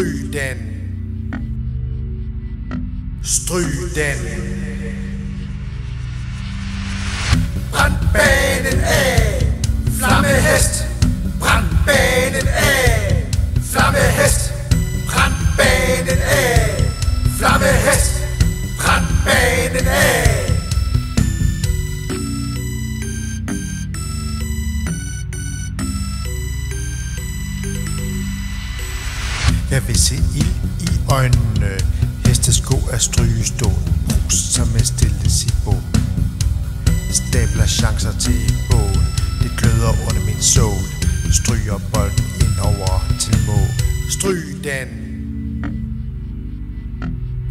Stryg den. Stryg den. Brænd banen af, flammehest. Brænd banen af, flammehest. Brænd banen af, flammehest. Brænd banen af. Jeg vil se ild i øjnene. Hestesko af strygestål. Brus som en stille sibå. Stabler chancer til et bål. Det gløder under min sål. Stryger bolden ind over til mål. Stryg den.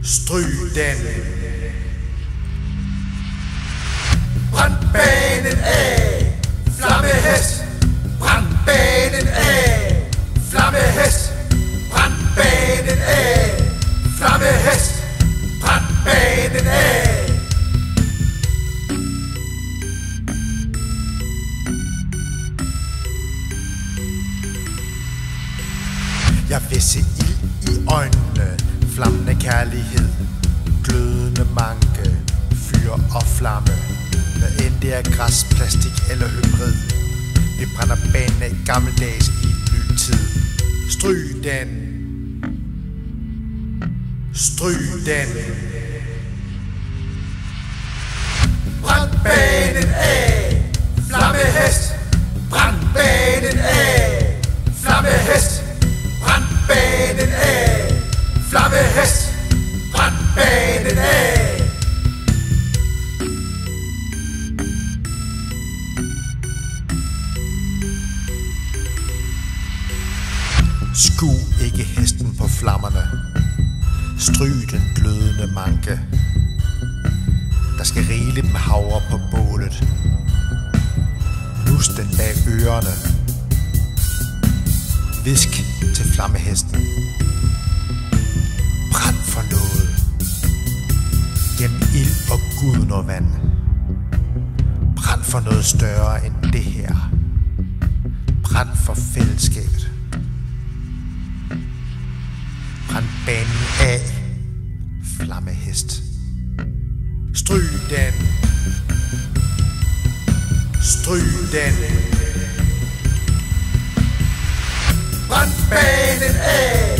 Stryg den. Brænd banen af, flammehest. Brænd banen af, flammehest. Brænd banen af, flammehest. Brænd banen af. Jeg vil se ild i øjnene. Flammende kærlighed. Glødende manke. Fyr og flamme. Hvad end det er græs, plastik eller hybrid. Vi brænder banen af gammeldags i en ny tid. Stryg den. Stryg den. Brænd banen af, flammehest. Brænd banen af, flammehest. Brænd banen af, flammehest. Brænd banen af. Skue ikke hesten på flammerne. Stryg den glødende manke. Der skal rigeligt med havre på bålet. Nus den bag ørerne. Visk til flammehesten. Brænd for noget. Gennem ild og guden og vand. Brænd for noget større end det her. Brænd for fællesskabet. Brænd banen af, flammehest. Stryg den. Stryg den. Brænd banen af,